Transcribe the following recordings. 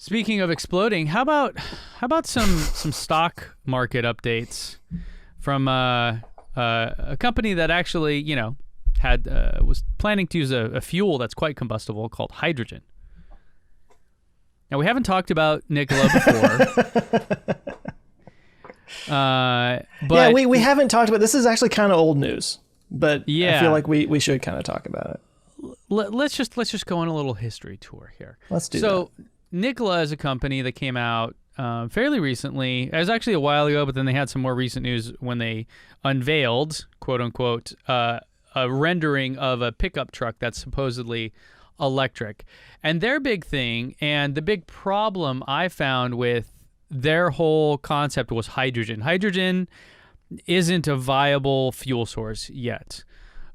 Speaking of exploding, how about some stock market updates from a company that actually, had was planning to use a fuel that's quite combustible called hydrogen. Now, we haven't talked about Nikola before. But we haven't talked about this. Is actually kind of old news, but yeah. I feel like we should kind of talk about it. Let's just go on a little history tour here. Let's do that. So Nikola is a company that came out fairly recently. It was actually a while ago, but then they had some more recent news when they unveiled, quote unquote, a rendering of a pickup truck that's supposedly electric. And their big thing, and the big problem I found with their whole concept, was hydrogen. Hydrogen isn't a viable fuel source yet.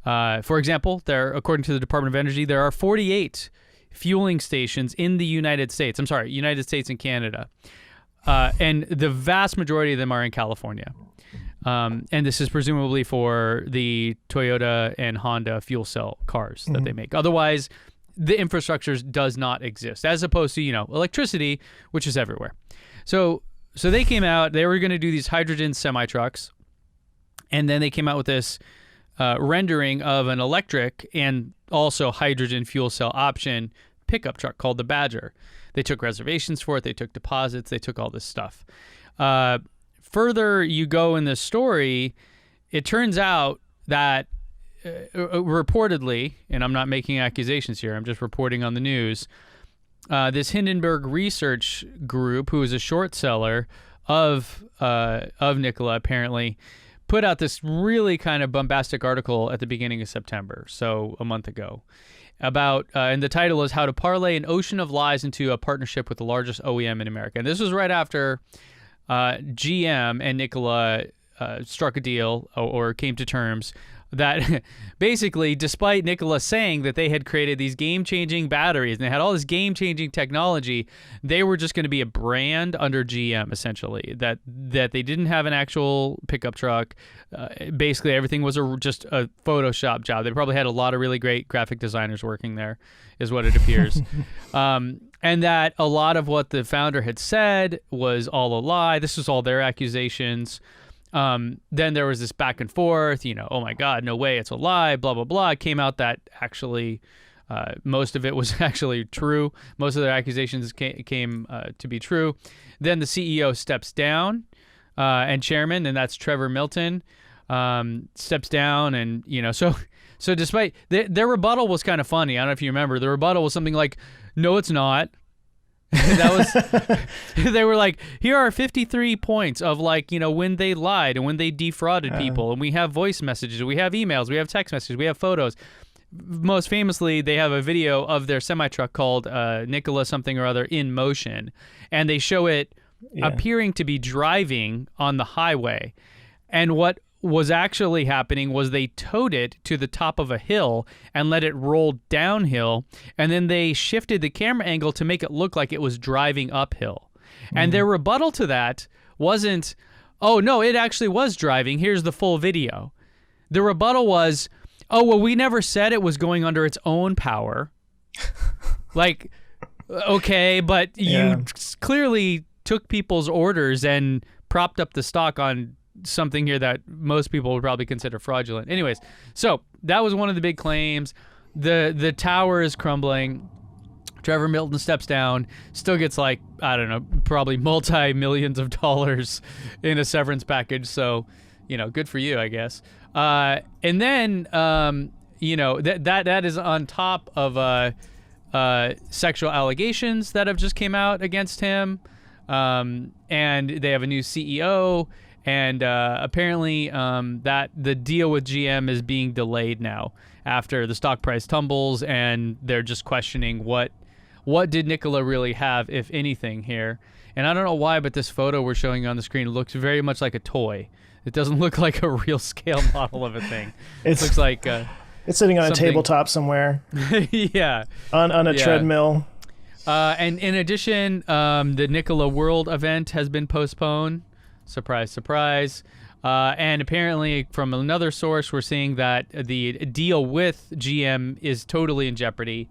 For example, according to the Department of Energy, there are 48 fueling stations in the United States. I'm sorry, United States and Canada. And the vast majority of them are in California. And this is presumably for the Toyota and Honda fuel cell cars that they make. Otherwise, the infrastructure does not exist, as opposed to, electricity, which is everywhere. So they came out, they were going to do these hydrogen semi-trucks, and then they came out with this rendering of an electric and also hydrogen fuel cell option pickup truck called the Badger. They took reservations for it, they took deposits, they took all this stuff. Further you go in the story, it turns out that reportedly, and I'm not making accusations here, I'm just reporting on the news, this Hindenburg research group, who is a short seller of Nikola, apparently put out this really kind of bombastic article at the beginning of September, so a month ago, about, and the title is How to Parlay an Ocean of Lies into a Partnership with the Largest OEM in America. And this was right after GM and Nikola struck a deal or came to terms that basically, despite Nikola saying that they had created these game-changing batteries and they had all this game-changing technology, they were just going to be a brand under GM, essentially, that they didn't have an actual pickup truck. Basically, everything was just a Photoshop job. They probably had a lot of really great graphic designers working there, is what it appears. And that a lot of what the founder had said was all a lie. This was all their accusations. Then there was this back and forth, oh my God, no way, it's a lie, blah, blah, blah. It came out that actually most of it was actually true. Most of their accusations came to be true. Then the CEO steps down, and chairman, and that's Trevor Milton, steps down. And, so despite their rebuttal was kind of funny. I don't know if you remember. The rebuttal was something like, no, it's not. They were like, here are 53 points of when they lied and when they defrauded people, and we have voice messages, we have emails, we have text messages, we have photos. Most famously, they have a video of their semi-truck called Nikola something or other in motion, and they show it appearing to be driving on the highway. And what was actually happening was they towed it to the top of a hill and let it roll downhill, and then they shifted the camera angle to make it look like it was driving uphill. And their rebuttal to that wasn't, oh no, it actually was driving, here's the full video. The rebuttal was, oh well, we never said it was going under its own power. Okay, but you clearly took people's orders and propped up the stock on something here that most people would probably consider fraudulent. Anyways, so that was one of the big claims. The tower is crumbling. Trevor Milton steps down, still gets probably multi-millions of dollars in a severance package. So, good for you, I guess. And then, that is on top of sexual allegations that have just came out against him. And they have a new CEO. And apparently that the deal with GM is being delayed now after the stock price tumbles, and they're just questioning what did Nikola really have, if anything, here. And I don't know why, but this photo we're showing on the screen looks very much like a toy. It doesn't look like a real scale model of a thing. It looks like it's sitting on a tabletop somewhere. Yeah. On a treadmill. And in addition, the Nikola World event has been postponed. Surprise, surprise. And apparently from another source, we're seeing that the deal with GM is totally in jeopardy.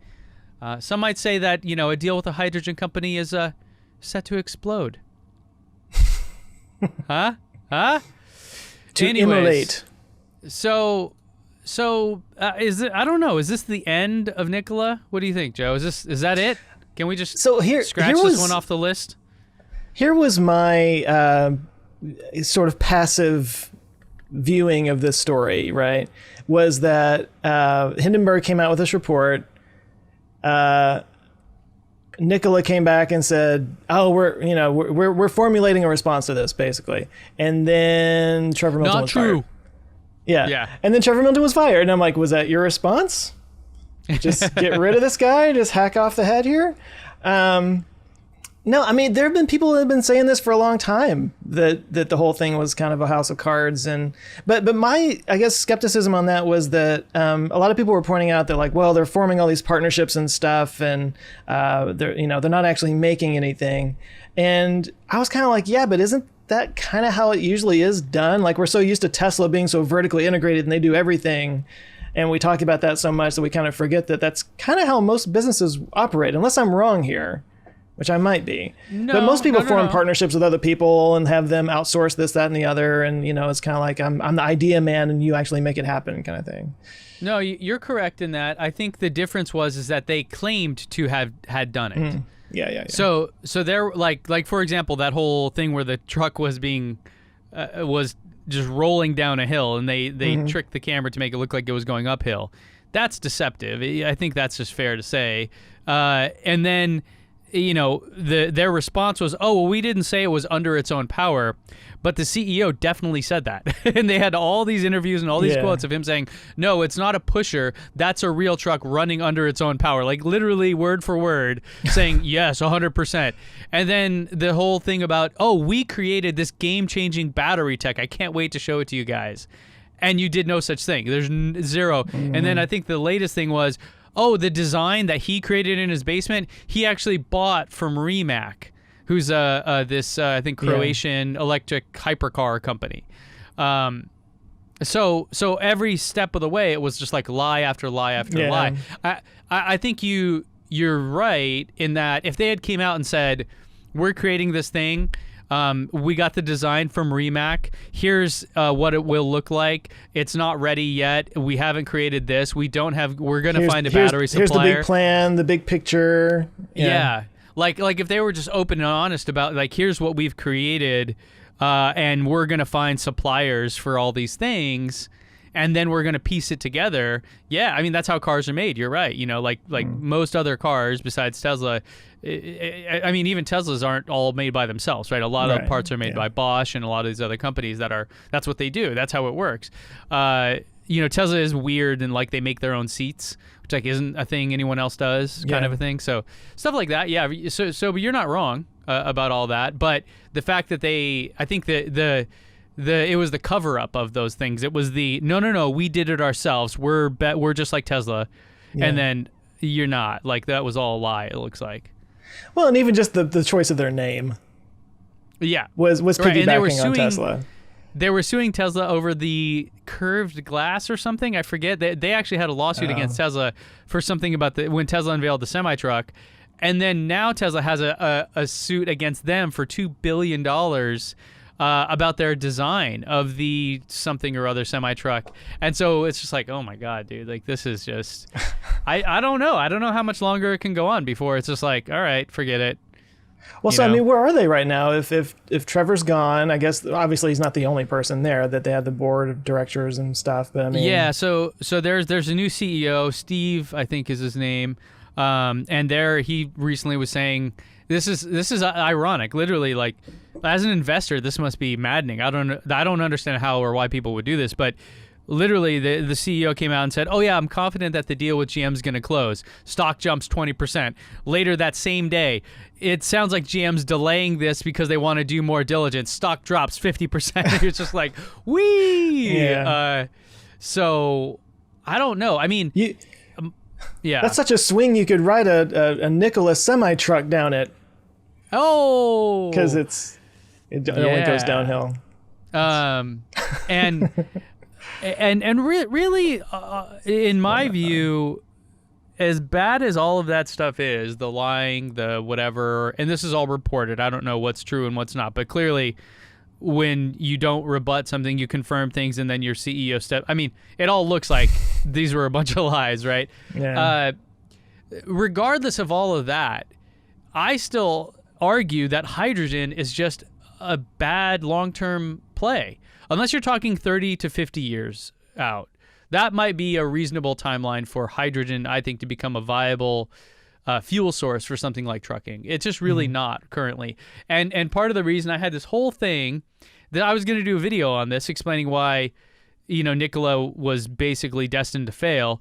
Some might say that, a deal with a hydrogen company is set to explode. Huh? To immolate. So is it? I don't know. Is this the end of Nikola? What do you think, Joe? Is that it? Can we just scratch this one off the list? Here was my sort of passive viewing of this story. Right, was that Hindenburg came out with this report. Nikola came back and said, "Oh, we're formulating a response to this, basically." And then Trevor Milton was fired. Yeah. And then Trevor Milton was fired, and I'm like, "Was that your response? Just get rid of this guy? Just hack off the head here?" No, I mean, there have been people that have been saying this for a long time, that the whole thing was kind of a house of cards. But my, I guess, skepticism on that was that a lot of people were pointing out that, like, well, they're forming all these partnerships and stuff, and they're not actually making anything. And I was kind of like, yeah, but isn't that kind of how it usually is done? Like, we're so used to Tesla being so vertically integrated and they do everything. And we talk about that so much that we kind of forget that that's kind of how most businesses operate, unless I'm wrong here. Which I might be. But most people form partnerships with other people and have them outsource this, that, and the other. And, it's kind of like I'm the idea man and you actually make it happen kind of thing. No, you're correct in that. I think the difference is that they claimed to have had done it. Mm. Yeah. So they're like, for example, that whole thing where the truck was was just rolling down a hill and they tricked the camera to make it look like it was going uphill. That's deceptive. I think that's just fair to say. And then, their response was, "Oh, well, we didn't say it was under its own power," but the CEO definitely said that. And they had all these interviews and all these quotes of him saying, "No, it's not a pusher. That's a real truck running under its own power." Like literally word for word saying, "Yes, 100%. And then the whole thing about, "Oh, we created this game-changing battery tech. I can't wait to show it to you guys." And you did no such thing. There's zero. Mm-hmm. And then I think the latest thing was, oh, the design that he created in his basement, he actually bought from Rimac, who's this I think Croatian electric hypercar company. So every step of the way, it was just like lie after lie after lie. I think you're right in that if they had came out and said, "We're creating this thing. We got the design from Rimac. Here's what it will look like. It's not ready yet. We haven't created this. We're going to find a battery supplier. Here's the big plan, the big picture." Yeah. Like if they were just open and honest about, like, here's what we've created, and we're going to find suppliers for all these things, and then we're going to piece it together. Yeah, I mean, that's how cars are made. You're right. Like most other cars besides Tesla, I mean, even Teslas aren't all made by themselves, right? A lot of parts are made by Bosch and a lot of these other companies that's what they do. That's how it works. Tesla is weird and like they make their own seats, which like isn't a thing anyone else does, kind of a thing. So stuff like that. Yeah. So but you're not wrong about all that. But the fact that I think that it was the cover up of those things. It was the no, we did it ourselves. We're just like Tesla, and then you're not. Like that was all a lie. It looks like. Well, and even just the choice of their name. Yeah, was piggybacking on Tesla. They were suing Tesla over the curved glass or something. I forget. They actually had a lawsuit against Tesla for something about when Tesla unveiled the semi-truck. And then now Tesla has a suit against them for $2 billion about their design of the something or other semi-truck. And so it's just like, oh my God, dude, like this is just, I don't know. I don't know how much longer it can go on before it's just like, all right, forget it. Well, I mean, where are they right now? If Trevor's gone, I guess obviously he's not the only person there, that they had the board of directors and stuff. But I mean, yeah. So there's a new CEO, Steve, I think is his name, and he recently was saying this is ironic. Literally, like as an investor, this must be maddening. I don't understand how or why people would do this, but. Literally, the CEO came out and said, "Oh yeah, I'm confident that the deal with GM is going to close." Stock jumps 20%. Later that same day, it sounds like GM's delaying this because they want to do more diligence. Stock drops 50%. It's just like, whee! Yeah. So, I don't know. I mean, yeah. That's such a swing. You could ride a Nikola semi-truck down it. Oh! Because it only goes downhill. And really, in my view, as bad as all of that stuff is, the lying, the whatever, and this is all reported. I don't know what's true and what's not, but clearly when you don't rebut something, you confirm things, and then your CEO I mean, it all looks like these were a bunch of lies, right? Yeah. Regardless of all of that, I still argue that hydrogen is just a bad long-term play. Unless you're talking 30 to 50 years out. That might be a reasonable timeline for hydrogen, I think, to become a viable fuel source for something like trucking. It's just really not currently. And part of the reason I had this whole thing that I was going to do a video on this explaining why, Nikola was basically destined to fail.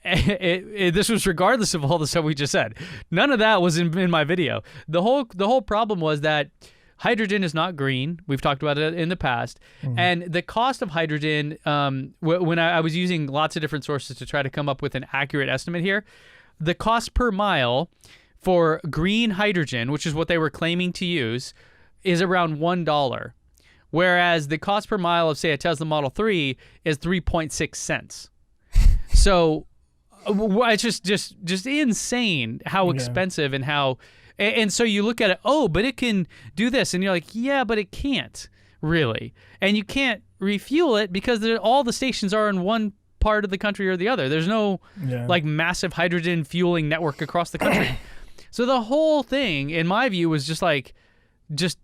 This was regardless of all the stuff we just said. None of that was in my video. The whole problem was that hydrogen is not green. We've talked about it in the past. And the cost of hydrogen, when I was using lots of different sources to try to come up with an accurate estimate here, the cost per mile for green hydrogen, which is what they were claiming to use, is around $1. Whereas the cost per mile of, say, a Tesla Model 3 is 3.6 cents. So it's just insane how expensive and how... And so you look at it, but it can do this. And you're like, yeah, but it can't, really. And you can't refuel it because all the stations are in one part of the country or the other. There's no, massive hydrogen fueling network across the country. So the whole thing, in my view, was just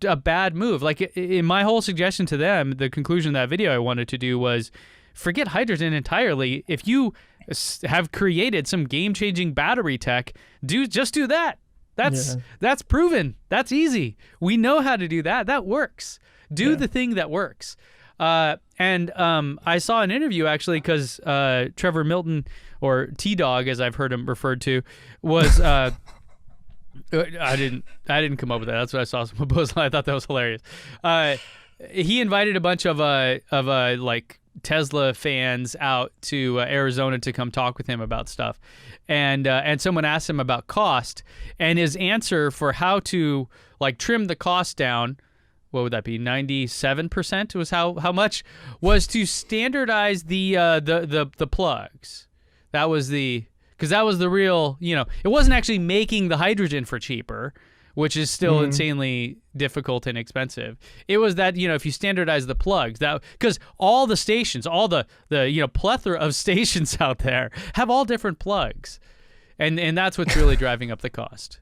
a bad move. Like, in my whole suggestion to them, the conclusion of that video I wanted to do was, forget hydrogen entirely. If you have created some game-changing battery tech, just do that. That's proven. That's easy. We know how to do that. That works. Do the thing that works. And I saw an interview actually because Trevor Milton, or T-Dog as I've heard him referred to, was I didn't come up with that. That's what I saw some post. I thought that was hilarious. He invited a bunch of Tesla fans out to Arizona to come talk with him about stuff, and someone asked him about cost, and his answer for how to trim the cost down, what would that be, 97% was how much, was to standardize the plugs. Because that was the real, it wasn't actually making the hydrogen for cheaper, which is still insanely difficult and expensive. It was that, if you standardize the plugs, because all the stations, all the plethora of stations out there have all different plugs. And that's what's really driving up the cost.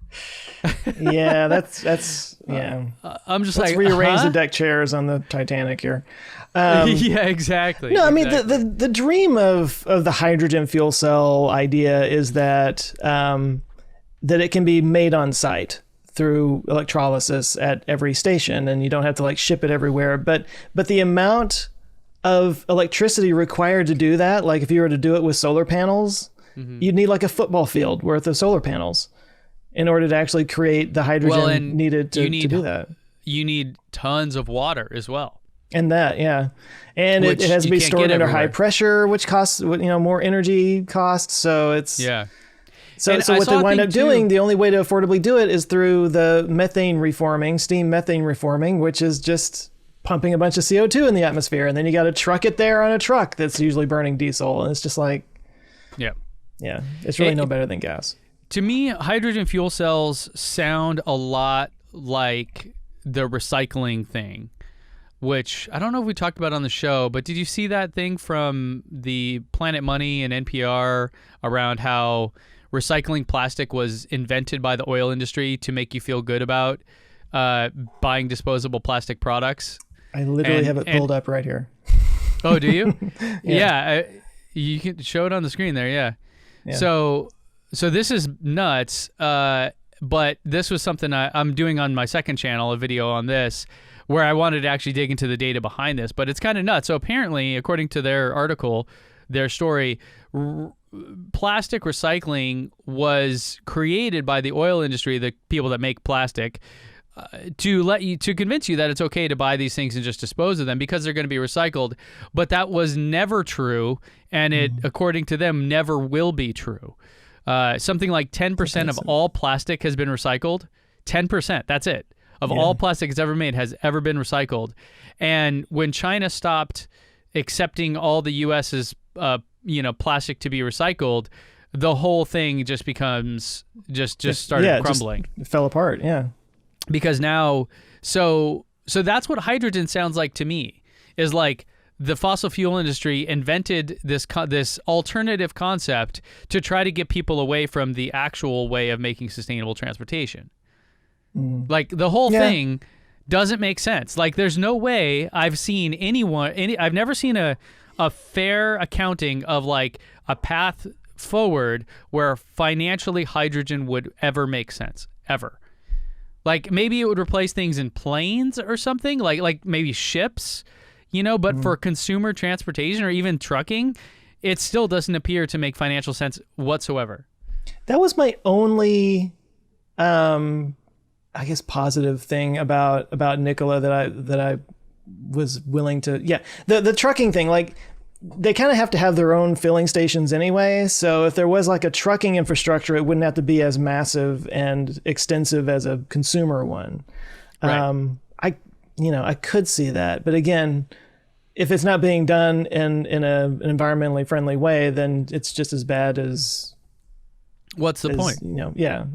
Yeah, that's I'm just let's rearrange the deck chairs on the Titanic here. Yeah, exactly. No, I mean exactly. the dream of the hydrogen fuel cell idea is that that it can be made on site through electrolysis at every station, and you don't have to ship it everywhere. But the amount of electricity required to do that, if you were to do it with solar panels, you'd need a football field worth of solar panels in order to actually create the hydrogen needed to do that. You need tons of water as well. And and it has to be stored under high pressure, which costs more energy costs. So it's So what they wind up doing, the only way to affordably do it is through the steam methane reforming, which is just pumping a bunch of CO2 in the atmosphere, and then you got to truck it there on a truck that's usually burning diesel, and it's just it's really no better than gas. To me, hydrogen fuel cells sound a lot like the recycling thing, which I don't know if we talked about on the show, but did you see that thing from the Planet Money and NPR around how recycling plastic was invented by the oil industry to make you feel good about buying disposable plastic products? I literally have it pulled up right here. Oh, do you? Yeah. You can show it on the screen there. Yeah. So this is nuts. But this was something I'm doing on my second channel, a video on this, where I wanted to actually dig into the data behind this. But it's kind of nuts. So apparently, according to their article, their story, plastic recycling was created by the oil industry, the people that make plastic, to convince you that it's okay to buy these things and just dispose of them because they're going to be recycled. But that was never true, and it, according to them, never will be true. Something like 10% of all plastic has been recycled. 10%, that's it. Of all plastic that's ever made has ever been recycled. And when China stopped accepting all the U.S.'s plastic to be recycled, the whole thing just becomes just started crumbling. Just fell apart. Yeah. Because now, so that's what hydrogen sounds like to me, is like the fossil fuel industry invented this alternative concept to try to get people away from the actual way of making sustainable transportation. Like the whole thing doesn't make sense. Like there's no way I've seen I've never seen a fair accounting of like a path forward where financially hydrogen would ever make sense, ever. Like maybe it would replace things in planes or something, like maybe ships, but for consumer transportation or even trucking, it still doesn't appear to make financial sense whatsoever. That was my only I guess positive thing about Nikola that I was willing to the trucking thing, like they kind of have to have their own filling stations anyway, so if there was like a trucking infrastructure, it wouldn't have to be as massive and extensive as a consumer one. Right. I could see that, but again, if it's not being done in an environmentally friendly way, then it's just as bad as what's the point?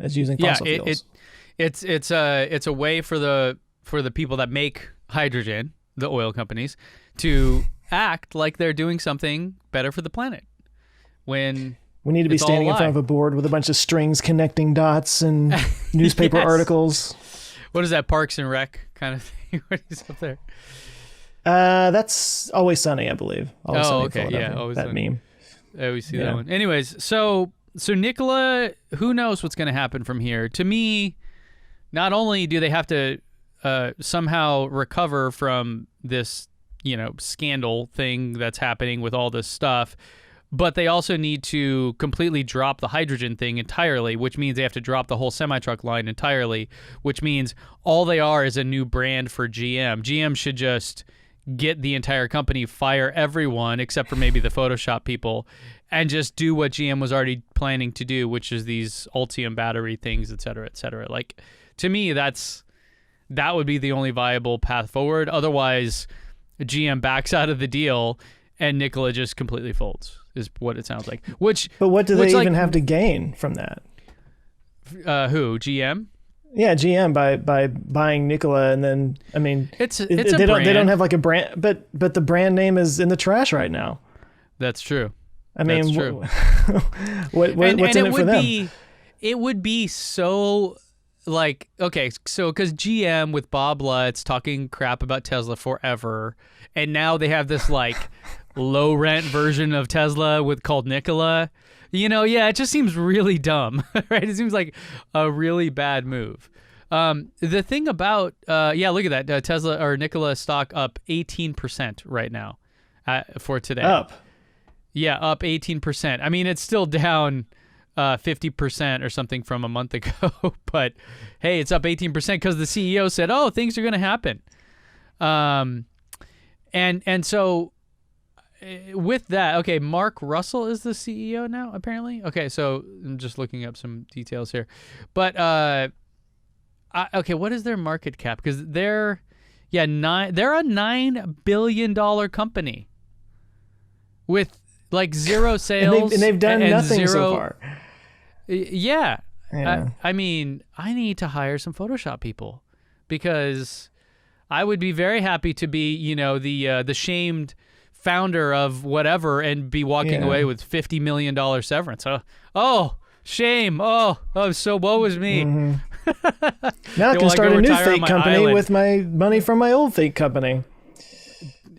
As using fossil fuels. It's a way for the people that make hydrogen, the oil companies, to act like they're doing something better for the planet. When we need to be standing in front of a board with a bunch of strings connecting dots and newspaper articles. What is that, Parks and Rec kind of thing? What is up there? That's Always Sunny, I believe. Always Sunny, okay, yeah, Always that Sunny. Meme. I always see that one. Anyways, so Nikola, who knows what's going to happen from here? To me, not only do they have to somehow recover from this, scandal thing that's happening with all this stuff, but they also need to completely drop the hydrogen thing entirely, which means they have to drop the whole semi-truck line entirely, which means all they are is a new brand for GM. GM should just get the entire company, fire everyone except for maybe the Photoshop people, and just do what GM was already planning to do, which is these Ultium battery things, et cetera, et cetera. Like, to me, that would be the only viable path forward. Otherwise, GM backs out of the deal and Nikola just completely folds, is what it sounds like. But what do they even have to gain from that? Who? GM? Yeah, GM by buying Nikola, and then it's a brand. They don't have like a brand, but the brand name is in the trash right now. That's true. That's true. What's in it for them? It would be so. Like, okay, so because GM with Bob Lutz talking crap about Tesla forever, and now they have this like low rent version of Tesla called Nikola, it just seems really dumb, right? It seems like a really bad move. The thing about, look at that, Tesla or Nikola stock up 18% right now for today. Up? Yeah, up 18%. I mean, it's still down 50% or something from a month ago, but hey, it's up 18% because the CEO said, "Oh, things are going to happen." And so with that, okay, Mark Russell is the CEO now, apparently. Okay, so I'm just looking up some details here, but okay, what is their market cap? Because they're a $9 billion company with like zero sales, and they've done nothing zero, so far. Yeah. I mean, I need to hire some Photoshop people because I would be very happy to be, the shamed founder of whatever and be walking away with $50 million severance. Oh, shame. Oh, so woe was me. Mm-hmm. Now I can start a new fake company with my money from my old fake company.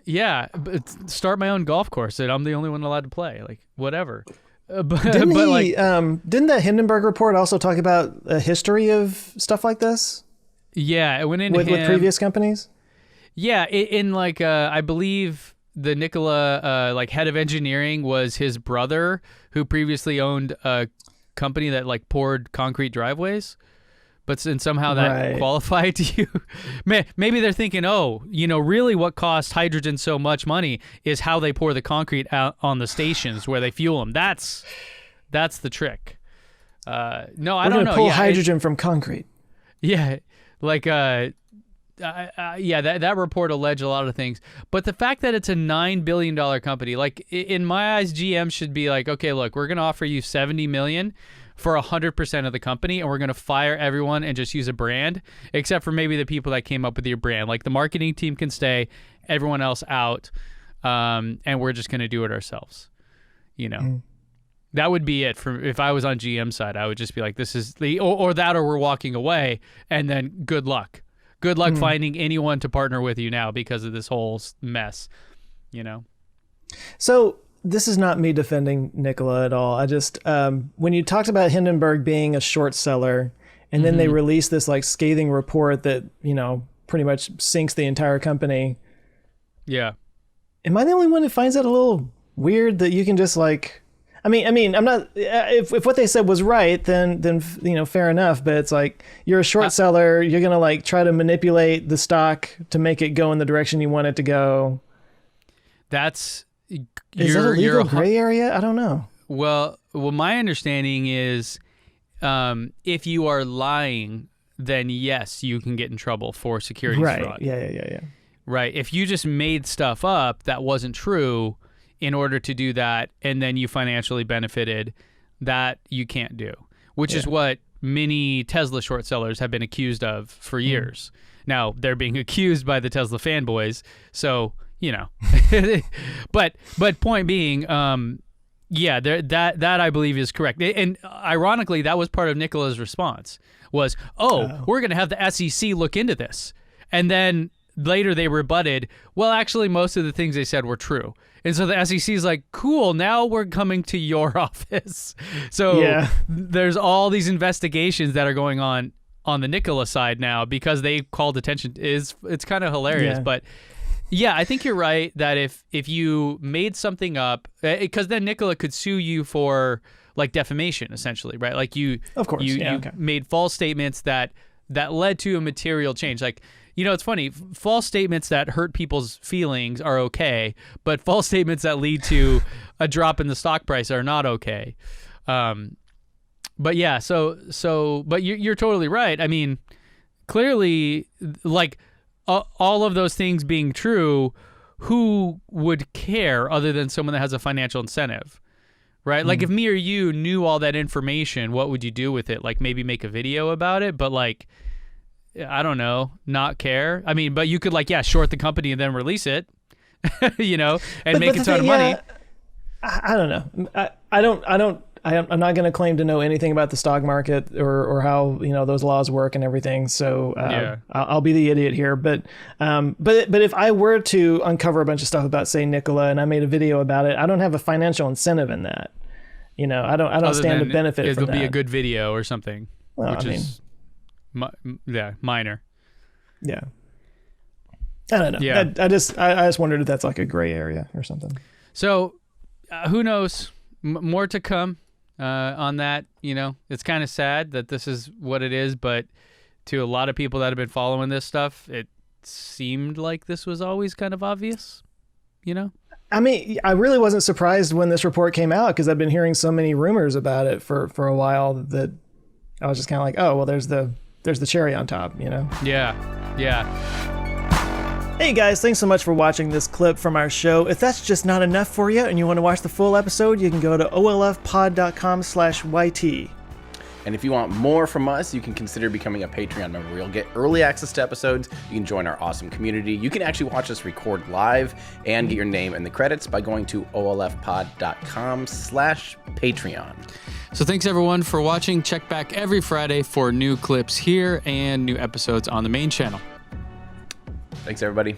Yeah, but start my own golf course that I'm the only one allowed to play. Like, whatever. Didn't that Hindenburg report also talk about a history of stuff like this? Yeah, it went into with previous companies. Yeah, I believe the Nikola head of engineering was his brother, who previously owned a company that like poured concrete driveways. But somehow that qualified to you. Maybe they're thinking, really what costs hydrogen so much money is how they pour the concrete out on the stations where they fuel them. That's the trick. No, I don't know. We're going to pull hydrogen from concrete. Yeah, like yeah, that report alleged a lot of things. But the fact that it's a $9 billion company, like in my eyes, GM should be like, okay, look, we're going to offer you $70 million for 100% of the company, and we're going to fire everyone and just use a brand, except for maybe the people that came up with your brand. Like the marketing team can stay, everyone else out, and we're just going to do it ourselves. You know, that would be it. For if I was on GM side, I would just be like, this is the or that, or we're walking away, and then good luck. Good luck finding anyone to partner with you now because of this whole mess. You know. So. This is not me defending Nikola at all. I just, when you talked about Hindenburg being a short seller, and then they released this like scathing report that, you know, pretty much sinks the entire company. Yeah. Am I the only one that finds that a little weird that you can just like, I mean, I'm not, if what they said was right, then, you know, fair enough. But it's like, you're a short seller. You're going to like try to manipulate the stock to make it go in the direction you want it to go. Is that a legal gray area? I don't know. Well, my understanding is if you are lying, then yes, you can get in trouble for securities fraud. Yeah. Right. If you just made stuff up that wasn't true in order to do that, and then you financially benefited, that you can't do, which is what many Tesla short sellers have been accused of for years. Now, they're being accused by the Tesla fanboys, so... You know, but point being, yeah, that I believe is correct. And ironically, that was part of Nikola's response was, we're going to have the SEC look into this. And then later they rebutted, well, actually, most of the things they said were true. And so the SEC is like, cool, now we're coming to your office. So there's all these investigations that are going on the Nikola side now because they called attention. It's kind of hilarious, but... Yeah, I think you're right that if you made something up, because then Nikola could sue you for like defamation, essentially, right? Like you made false statements that led to a material change. Like, you know, it's funny, false statements that hurt people's feelings are okay, but false statements that lead to a drop in the stock price are not okay. But yeah, but you're totally right. I mean, clearly, like. All of those things being true, who would care other than someone that has a financial incentive, right? Like if me or you knew all that information, what would you do with it? Like maybe make a video about it, but like, I don't know, not care. I mean, but you could like, short the company and then release it, you know, and make a ton of money. I don't know. I'm not going to claim to know anything about the stock market or how, you know, those laws work and everything. So I'll be the idiot here. But if I were to uncover a bunch of stuff about, say, Nikola, and I made a video about it, I don't have a financial incentive in that. You know, I don't stand to benefit from that. It'll be a good video or something, is minor. Yeah. I don't know. Yeah. I just wondered if that's like a gray area or something. So who knows? More to come. On that, you know, it's kind of sad that this is what it is, but to a lot of people that have been following this stuff, it seemed like this was always kind of obvious, you know? I mean, I really wasn't surprised when this report came out because I've been hearing so many rumors about it for a while that I was just kind of like, oh, well, there's the cherry on top, you know? Yeah. Hey guys, thanks so much for watching this clip from our show. If that's just not enough for you and you want to watch the full episode, you can go to olfpod.com/YT. And if you want more from us, you can consider becoming a Patreon member. You'll get early access to episodes. You can join our awesome community. You can actually watch us record live and get your name in the credits by going to olfpod.com/Patreon. So thanks everyone for watching. Check back every Friday for new clips here and new episodes on the main channel. Thanks, everybody.